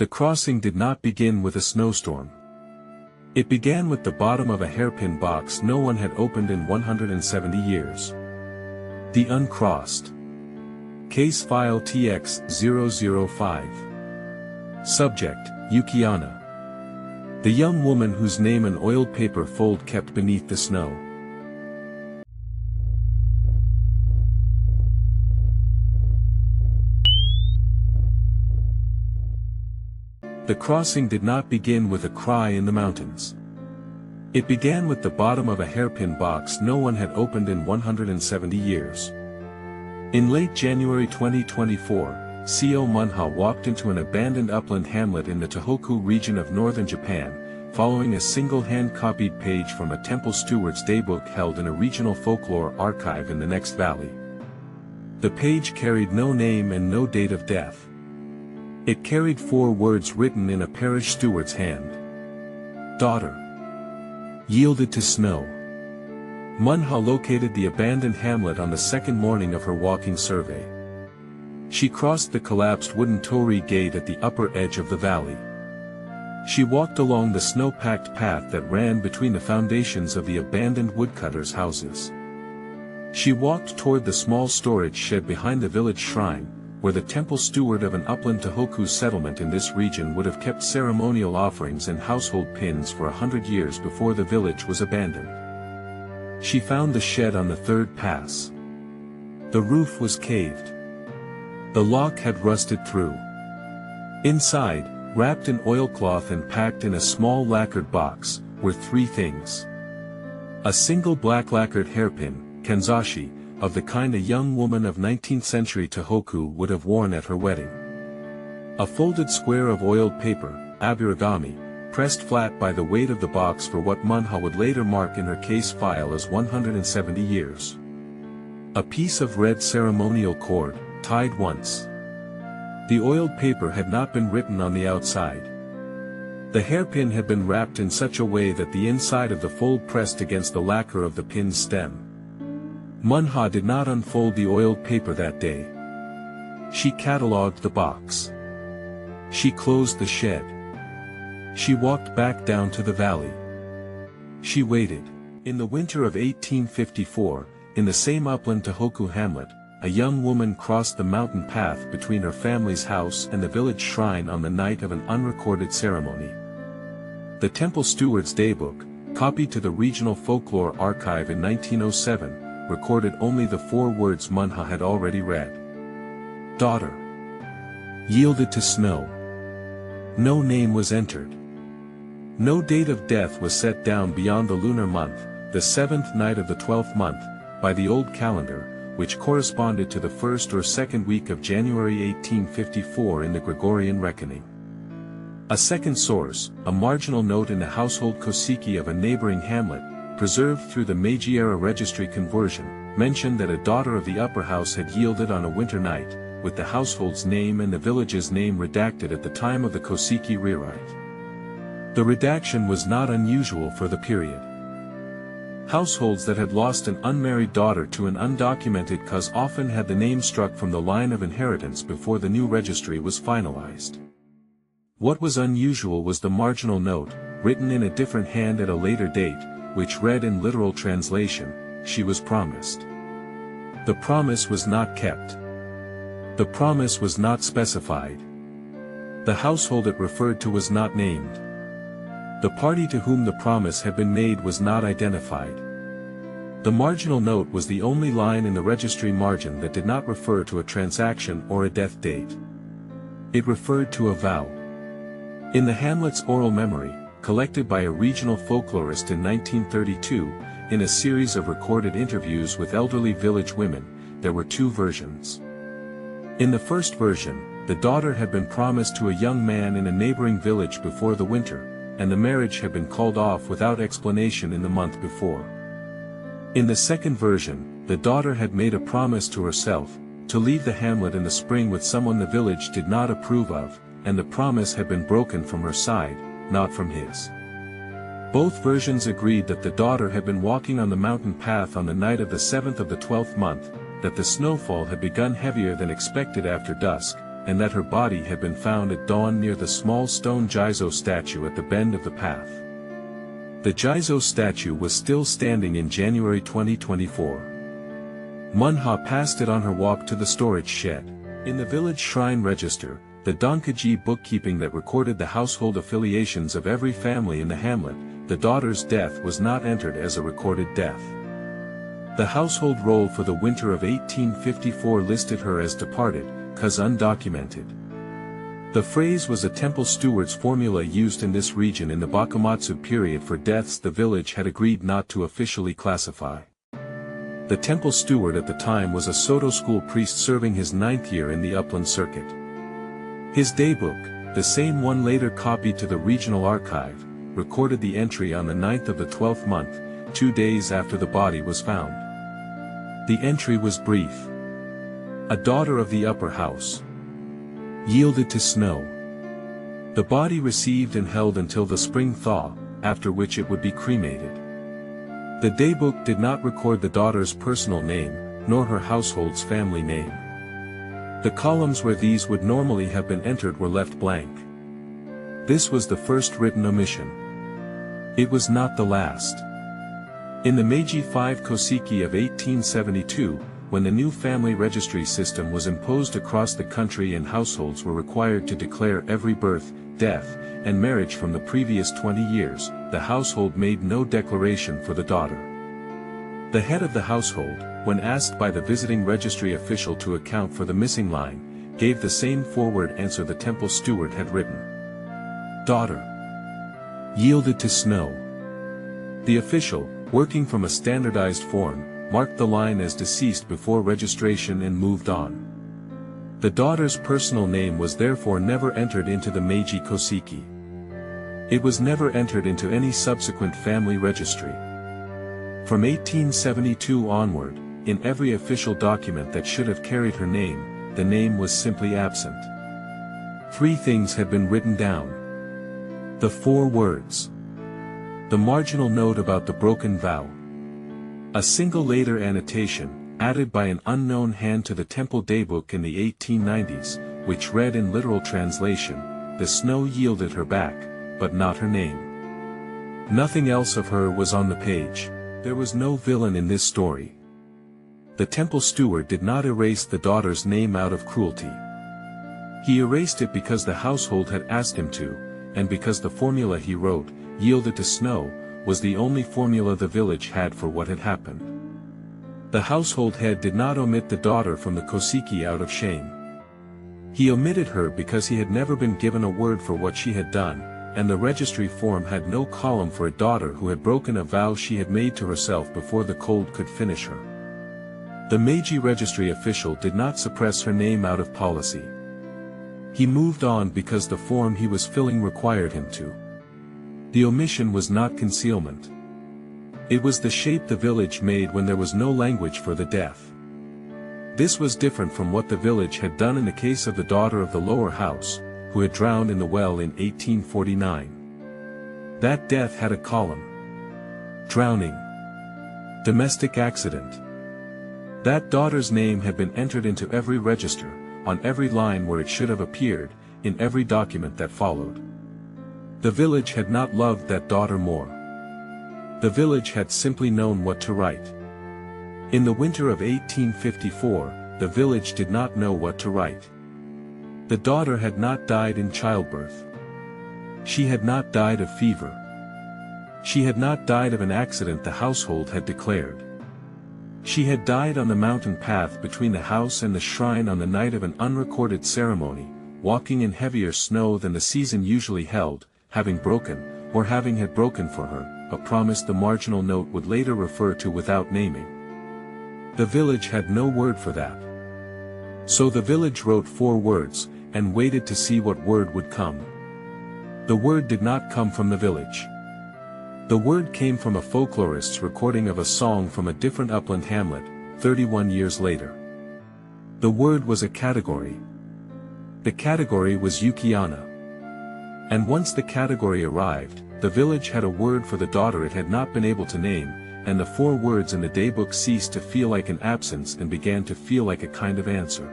The crossing did not begin with a snowstorm. It began with the bottom of a hairpin box no one had opened in 170 years. The Uncrossed. Case File TX-005. Subject, Yuki-onna. The young woman whose name an oiled paper fold kept beneath the snow. The crossing did not begin with a cry in the mountains. It began with the bottom of a hairpin box no one had opened in 170 years. In late January 2024, Co Munha walked into an abandoned upland hamlet in the Tōhoku region of northern Japan, following a single hand-copied page from a temple steward's daybook held in a regional folklore archive in the next valley. The page carried no name and no date of death. It carried 4 words written in a parish steward's hand. Daughter. Yielded to snow. Munha located the abandoned hamlet on the second morning of her walking survey. She crossed the collapsed wooden torii gate at the upper edge of the valley. She walked along the snow-packed path that ran between the foundations of the abandoned woodcutters' houses. She walked toward the small storage shed behind the village shrine, where the temple steward of an upland Tōhoku settlement in this region would have kept ceremonial offerings and household pins for 100 years before the village was abandoned. She found the shed on the third pass. The roof was caved. The lock had rusted through. Inside, wrapped in oilcloth and packed in a small lacquered box, were 3 things. A single black lacquered hairpin, kanzashi, of the kind a young woman of 19th century Tōhoku would have worn at her wedding. A folded square of oiled paper, abirigami, pressed flat by the weight of the box for what Munha would later mark in her case file as 170 years. A piece of red ceremonial cord, tied once. The oiled paper had not been written on the outside. The hairpin had been wrapped in such a way that the inside of the fold pressed against the lacquer of the pin's stem. Munha did not unfold the oiled paper that day. She catalogued the box. She closed the shed. She walked back down to the valley. She waited. In the winter of 1854, in the same upland Tōhoku hamlet, a young woman crossed the mountain path between her family's house and the village shrine on the night of an unrecorded ceremony. The temple steward's daybook, copied to the regional folklore archive in 1907, recorded only the 4 words Munha had already read. Daughter. Yielded to snow. No name was entered. No date of death was set down beyond the lunar month, the 7th night of the 12th month, by the old calendar, which corresponded to the 1st or 2nd week of January 1854 in the Gregorian reckoning. A second source, a marginal note in the household koseki of a neighboring hamlet, preserved through the Meiji-era registry conversion, mentioned that a daughter of the upper house had yielded on a winter night, with the household's name and the village's name redacted at the time of the koseki rewrite. The redaction was not unusual for the period. Households that had lost an unmarried daughter to an undocumented cause often had the name struck from the line of inheritance before the new registry was finalized. What was unusual was the marginal note, written in a different hand at a later date, which read in literal translation, "She was promised." The promise was not kept. The promise was not specified. The household it referred to was not named. The party to whom the promise had been made was not identified. The marginal note was the only line in the registry margin that did not refer to a transaction or a death date. It referred to a vow. In the hamlet's oral memory, collected by a regional folklorist in 1932, in a series of recorded interviews with elderly village women, there were 2 versions. In the first version, the daughter had been promised to a young man in a neighboring village before the winter, and the marriage had been called off without explanation in the month before. In the second version, the daughter had made a promise to herself, to leave the hamlet in the spring with someone the village did not approve of, and the promise had been broken from her side, not from his. Both versions agreed that the daughter had been walking on the mountain path on the night of the 7th of the 12th month, that the snowfall had begun heavier than expected after dusk, and that her body had been found at dawn near the small stone Jizo statue at the bend of the path. The Jizo statue was still standing in January 2024. Munha passed it on her walk to the storage shed. In the village shrine register, the Donkaji bookkeeping that recorded the household affiliations of every family in the hamlet, the daughter's death was not entered as a recorded death. The household roll for the winter of 1854 listed her as departed, cause undocumented. The phrase was a temple steward's formula used in this region in the Bakumatsu period for deaths the village had agreed not to officially classify. The temple steward at the time was a Soto school priest serving his 9th year in the upland circuit. His daybook, the same one later copied to the regional archive, recorded the entry on the 9th of the 12th month, 2 days after the body was found. The entry was brief. A daughter of the upper house. Yielded to snow. The body received and held until the spring thaw, after which it would be cremated. The daybook did not record the daughter's personal name, nor her household's family name. The columns where these would normally have been entered were left blank. This was the first written omission. It was not the last. In the Meiji 5 Koseki of 1872, when the new family registry system was imposed across the country and households were required to declare every birth, death, and marriage from the previous 20 years, the household made no declaration for the daughter. The head of the household, when asked by the visiting registry official to account for the missing line, gave the same forward answer the temple steward had written. Daughter. Yielded to snow. The official, working from a standardized form, marked the line as deceased before registration and moved on. The daughter's personal name was therefore never entered into the Meiji Koseki. It was never entered into any subsequent family registry. From 1872 onward, in every official document that should have carried her name, the name was simply absent. 3 things had been written down. The 4 words. The marginal note about the broken vow. A single later annotation, added by an unknown hand to the temple daybook in the 1890s, which read in literal translation, the snow yielded her back, but not her name. Nothing else of her was on the page. There was no villain in this story. The temple steward did not erase the daughter's name out of cruelty. He erased it because the household had asked him to, and because the formula he wrote, yielded to snow, was the only formula the village had for what had happened. The household head did not omit the daughter from the Koseki out of shame. He omitted her because he had never been given a word for what she had done, and the registry form had no column for a daughter who had broken a vow she had made to herself before the cold could finish her. The Meiji registry official did not suppress her name out of policy. He moved on because the form he was filling required him to. The omission was not concealment. It was the shape the village made when there was no language for the death. This was different from what the village had done in the case of the daughter of the lower house, who had drowned in the well in 1849. That death had a column. Drowning. Domestic accident. That daughter's name had been entered into every register, on every line where it should have appeared, in every document that followed. The village had not loved that daughter more. The village had simply known what to write. In the winter of 1854, the village did not know what to write. The daughter had not died in childbirth. She had not died of fever. She had not died of an accident the household had declared. She had died on the mountain path between the house and the shrine on the night of an unrecorded ceremony, walking in heavier snow than the season usually held, having broken, or having had broken for her, a promise the marginal note would later refer to without naming. The village had no word for that. So the village wrote 4 words, and waited to see what word would come. The word did not come from the village. The word came from a folklorist's recording of a song from a different upland hamlet, 31 years later. The word was a category. The category was Yuki-onna. And once the category arrived, the village had a word for the daughter it had not been able to name, and the 4 words in the daybook ceased to feel like an absence and began to feel like a kind of answer.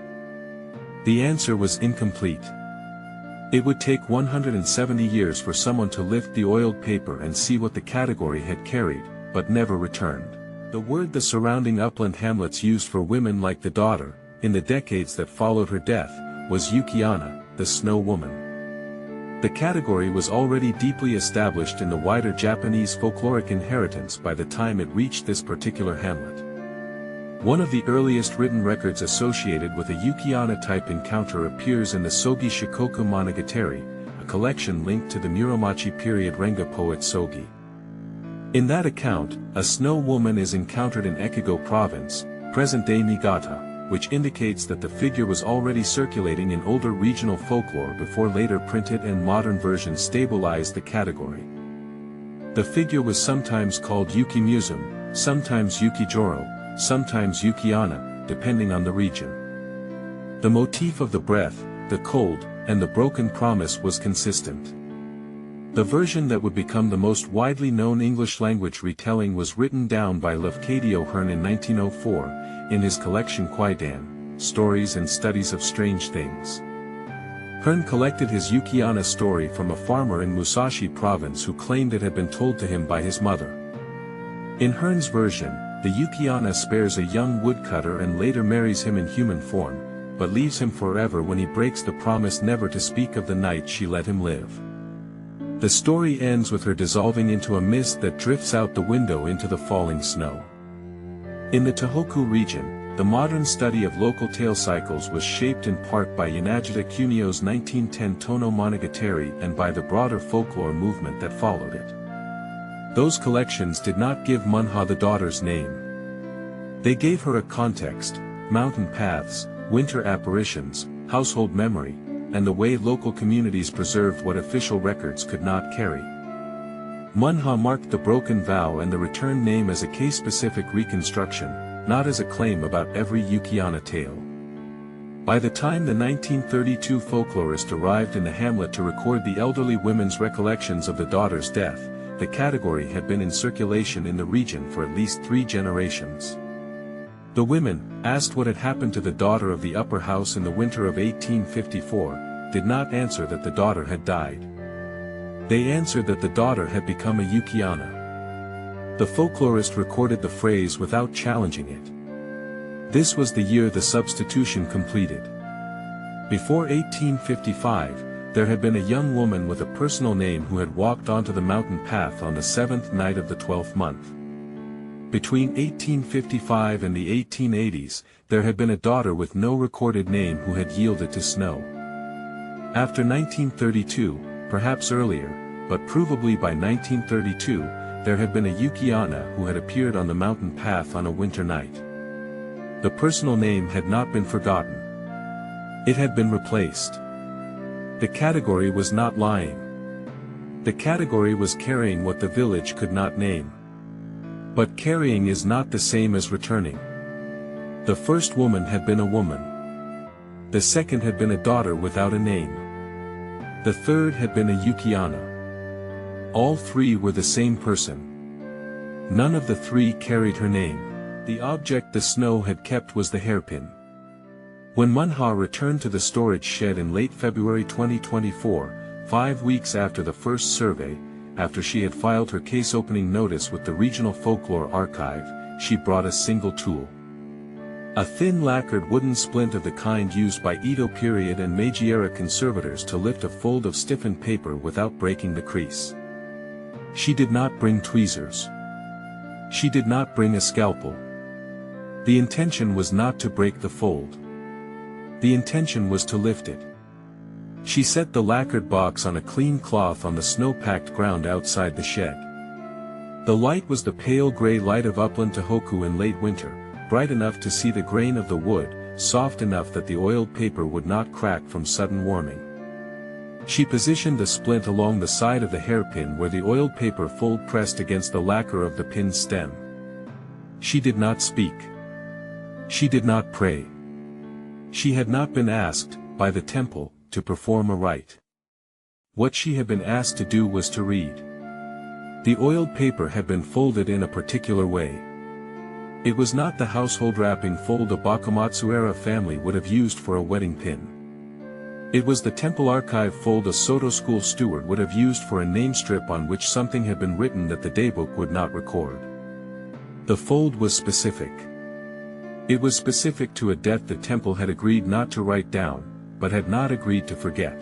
The answer was incomplete. It would take 170 years for someone to lift the oiled paper and see what the category had carried, but never returned. The word the surrounding upland hamlets used for women like the daughter, in the decades that followed her death, was Yuki-onna, the snow woman. The category was already deeply established in the wider Japanese folkloric inheritance by the time it reached this particular hamlet. One of the earliest written records associated with a Yuki-onna type encounter appears in the Sogi Shikoku Monogatari, a collection linked to the Muromachi period Renga poet Sogi. In that account, a snow woman is encountered in Echigo province, present-day Niigata, which indicates that the figure was already circulating in older regional folklore before later printed and modern versions stabilized the category. The figure was sometimes called Yuki-Musum, sometimes Yuki-joro, sometimes Yuki-onna, depending on the region. The motif of the breath, the cold, and the broken promise was consistent. The version that would become the most widely known English-language retelling was written down by Lafcadio Hearn in 1904, in his collection Kwaidan, Stories and Studies of Strange Things. Hearn collected his Yuki-onna story from a farmer in Musashi province who claimed it had been told to him by his mother. In Hearn's version, the Yuki-onna spares a young woodcutter and later marries him in human form, but leaves him forever when he breaks the promise never to speak of the night she let him live. The story ends with her dissolving into a mist that drifts out the window into the falling snow. In the Tōhoku region, the modern study of local tale cycles was shaped in part by Yanagita Kunio's 1910 Tono Monogatari and by the broader folklore movement that followed it. Those collections did not give Munha the daughter's name. They gave her a context, mountain paths, winter apparitions, household memory, and the way local communities preserved what official records could not carry. Munha marked the broken vow and the return name as a case-specific reconstruction, not as a claim about every Yuki-onna tale. By the time the 1932 folklorist arrived in the hamlet to record the elderly women's recollections of the daughter's death, the category had been in circulation in the region for at least 3 generations. The women, asked what had happened to the daughter of the upper house in the winter of 1854, did not answer that the daughter had died. They answered that the daughter had become a Yuki-onna. The folklorist recorded the phrase without challenging it. This was the year the substitution completed. Before 1855, there had been a young woman with a personal name who had walked onto the mountain path on the 7th night of the 12th month. Between 1855 and the 1880s, there had been a daughter with no recorded name who had yielded to snow. After 1932, perhaps earlier, but provably by 1932, there had been a Yuki-onna who had appeared on the mountain path on a winter night. The personal name had not been forgotten. It had been replaced. The category was not lying. The category was carrying what the village could not name. But carrying is not the same as returning. The first woman had been a woman. The second had been a daughter without a name. The third had been a Yuki-onna. All 3 were the same person. None of the 3 carried her name. The object the snow had kept was the hairpin. When Munha returned to the storage shed in late February 2024, 5 weeks after the first survey, after she had filed her case opening notice with the Regional Folklore Archive, she brought a single tool. A thin lacquered wooden splint of the kind used by Edo period and Meiji-era conservators to lift a fold of stiffened paper without breaking the crease. She did not bring tweezers. She did not bring a scalpel. The intention was not to break the fold. The intention was to lift it. She set the lacquered box on a clean cloth on the snow-packed ground outside the shed. The light was the pale gray light of upland Tōhoku in late winter, bright enough to see the grain of the wood, soft enough that the oiled paper would not crack from sudden warming. She positioned the splint along the side of the hairpin where the oiled paper fold pressed against the lacquer of the pin's stem. She did not speak. She did not pray. She had not been asked, by the temple, to perform a rite. What she had been asked to do was to read. The oiled paper had been folded in a particular way. It was not the household wrapping fold a Bakumatsu-era family would have used for a wedding pin. It was the temple archive fold a Soto school steward would have used for a name strip on which something had been written that the daybook would not record. The fold was specific. It was specific to a debt the temple had agreed not to write down, but had not agreed to forget.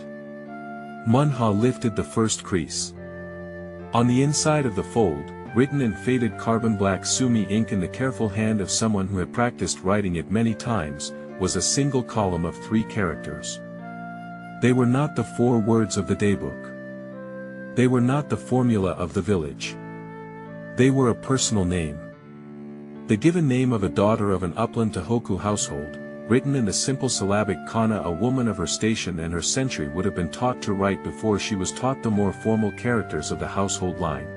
Munha lifted the first crease. On the inside of the fold, written in faded carbon black sumi ink in the careful hand of someone who had practiced writing it many times, was a single column of 3 characters. They were not the 4 words of the daybook. They were not the formula of the village. They were a personal name. The given name of a daughter of an upland Tōhoku household, written in the simple syllabic kana. A woman of her station and her century would have been taught to write before she was taught the more formal characters of the household line.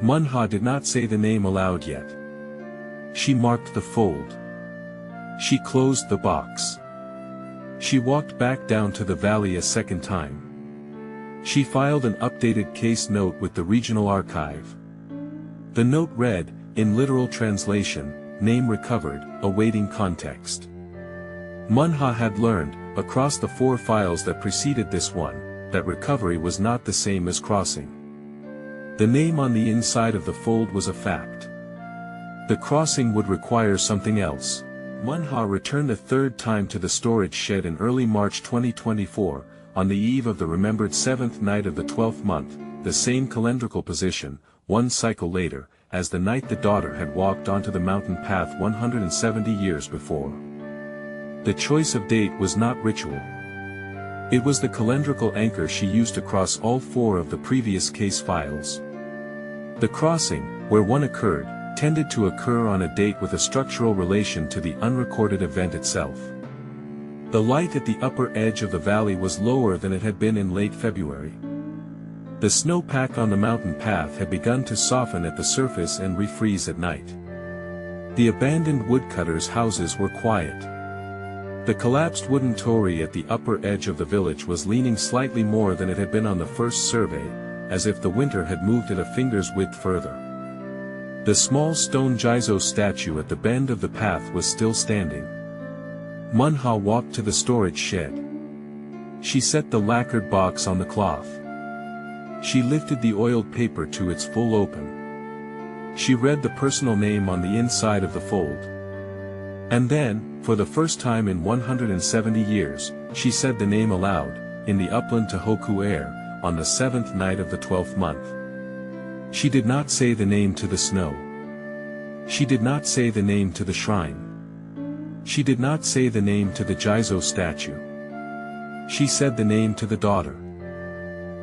Munha did not say the name aloud yet. She marked the fold. She closed the box. She walked back down to the valley a second time. She filed an updated case note with the regional archive. The note read, in literal translation, name recovered, awaiting context. Munha had learned, across the 4 files that preceded this one, that recovery was not the same as crossing. The name on the inside of the fold was a fact. The crossing would require something else. Munha returned a 3rd time to the storage shed in early March 2024, on the eve of the remembered 7th night of the 12th month, the same calendrical position, 1 cycle later, as the night the daughter had walked onto the mountain path 170 years before. The choice of date was not ritual. It was the calendrical anchor she used across all 4 of the previous case files. The crossing, where one occurred, tended to occur on a date with a structural relation to the unrecorded event itself. The light at the upper edge of the valley was lower than it had been in late February. The snowpack on the mountain path had begun to soften at the surface and refreeze at night. The abandoned woodcutters' houses were quiet. The collapsed wooden torii at the upper edge of the village was leaning slightly more than it had been on the first survey, as if the winter had moved it a finger's width further. The small stone Jizo statue at the bend of the path was still standing. Munha walked to the storage shed. She set the lacquered box on the cloth. She lifted the oiled paper to its full open. She read the personal name on the inside of the fold. And then, for the first time in 170 years, she said the name aloud, in the upland Tōhoku air, on the 7th night of the 12th month. She did not say the name to the snow. She did not say the name to the shrine. She did not say the name to the Jizo statue. She said the name to the daughter.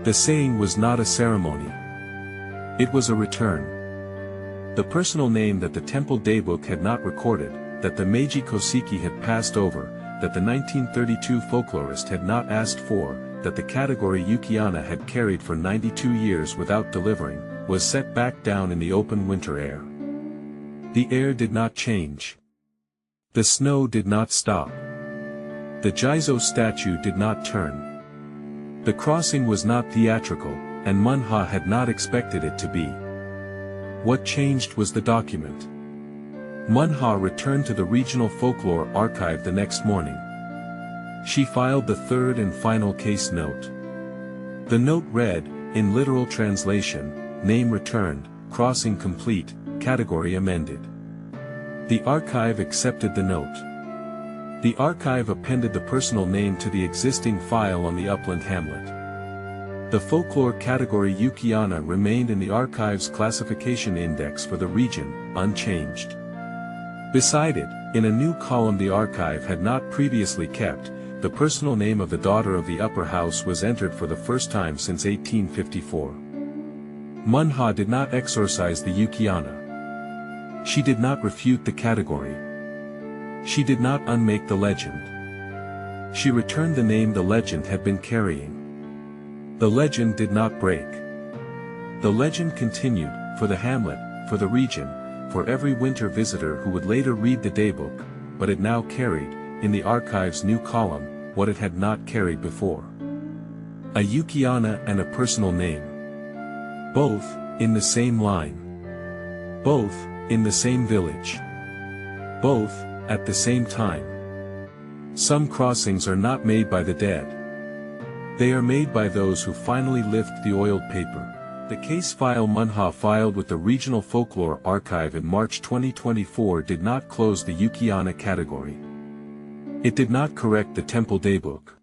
The saying was not a ceremony. It was a return. The personal name that the temple daybook had not recorded, that the Meiji Koseki had passed over, that the 1932 folklorist had not asked for, that the category Yuki-onna had carried for 92 years without delivering, was set back down in the open winter air. The air did not change. The snow did not stop. The Jizo statue did not turn. The crossing was not theatrical, and Munha had not expected it to be. What changed was the document. Munha returned to the regional folklore archive the next morning. She filed the 3rd and final case note. The note read, in literal translation, name returned, crossing complete, category amended. The archive accepted the note. The archive appended the personal name to the existing file on the upland hamlet. The folklore category Yuki-onna remained in the archive's classification index for the region, unchanged. Beside it, in a new column the archive had not previously kept, the personal name of the daughter of the upper house was entered for the first time since 1854. Munha did not exorcise the Yuki-onna. She did not refute the category. She did not unmake the legend. She returned the name the legend had been carrying. The legend did not break. The legend continued, for the hamlet, for the region, for every winter visitor who would later read the daybook, but it now carried, in the archive's new column, what it had not carried before. A Yuki-onna and a personal name. Both, in the same line. Both, in the same village. Both, at the same time. Some crossings are not made by the dead. They are made by those who finally lift the oiled paper. The case file Munha filed with the Regional Folklore Archive in March 2024 did not close the Yuki-onna category. It did not correct the temple daybook.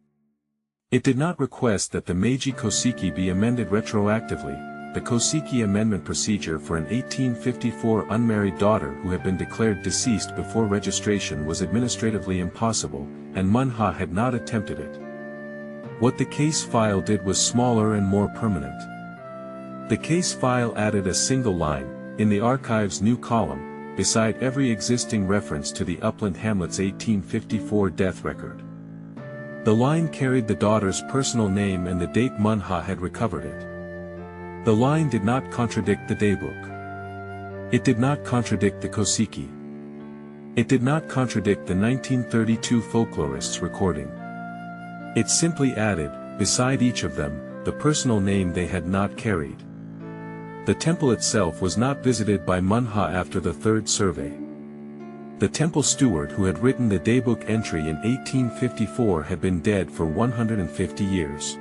It did not request that the Meiji Koseki be amended retroactively. The Koseki amendment procedure for an 1854 unmarried daughter who had been declared deceased before registration was administratively impossible, and Munha had not attempted it. What the case file did was smaller and more permanent. The case file added a single line, in the archive's new column, beside every existing reference to the Upland Hamlet's 1854 death record. The line carried the daughter's personal name and the date Munha had recovered it. The line did not contradict the daybook. It did not contradict the Koseki. It did not contradict the 1932 folklorist's recording. It simply added, beside each of them, the personal name they had not carried. The temple itself was not visited by Munha after the third survey. The temple steward who had written the daybook entry in 1854 had been dead for 150 years.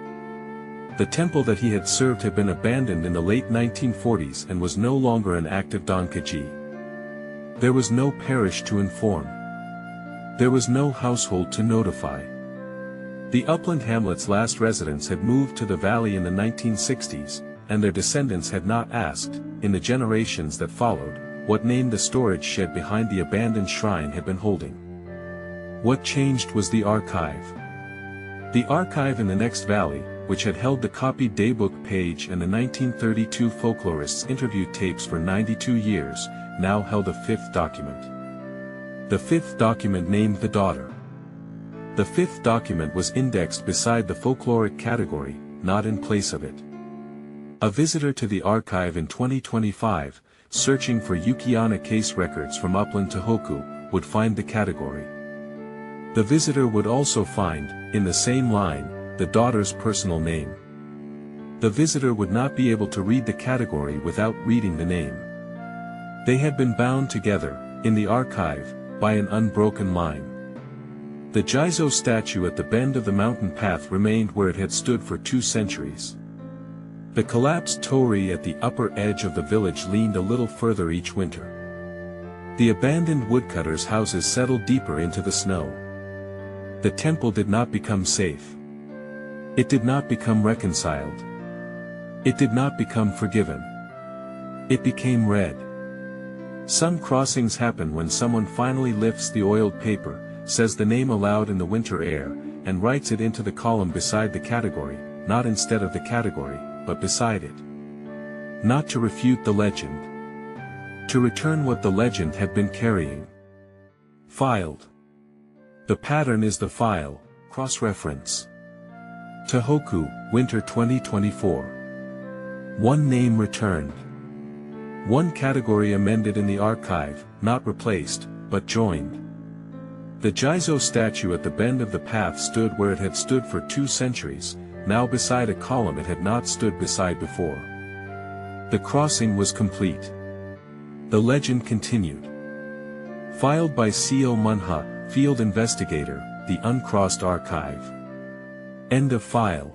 The temple that he had served had been abandoned in the late 1940s and was no longer an active donkaji. There was no parish to inform. There was no household to notify. The Upland Hamlet's last residents had moved to the valley in the 1960s, and their descendants had not asked, in the generations that followed, what name the storage shed behind the abandoned shrine had been holding. What changed was the archive. The archive in the next valley, which had held the copied daybook page and the 1932 folklorist's interview tapes for 92 years, now held a fifth document. The fifth document named the daughter. The fifth document was indexed beside the folkloric category, not in place of it. A visitor to the archive in 2025, searching for Yuki-onna case records from Upland Tōhoku, would find the category. The visitor would also find, in the same line, the daughter's personal name. The visitor would not be able to read the category without reading the name. They had been bound together, in the archive, by an unbroken line. The Jizo statue at the bend of the mountain path remained where it had stood for 2 centuries. The collapsed torii at the upper edge of the village leaned a little further each winter. The abandoned woodcutters' houses settled deeper into the snow. The temple did not become safe. It did not become reconciled. It did not become forgiven. It became red. Some crossings happen when someone finally lifts the oiled paper, says the name aloud in the winter air, and writes it into the column beside the category, not instead of the category, but beside it. Not to refute the legend. To return what the legend had been carrying. Filed. The pattern is the file, cross-reference. Tōhoku, Winter 2024. One name returned. One category amended in the archive, not replaced, but joined. The Jizo statue at the bend of the path stood where it had stood for 2 centuries, now beside a column it had not stood beside before. The crossing was complete. The legend continued. Filed by C.O. Munha, Field Investigator, the Uncrossed Archive. End of file.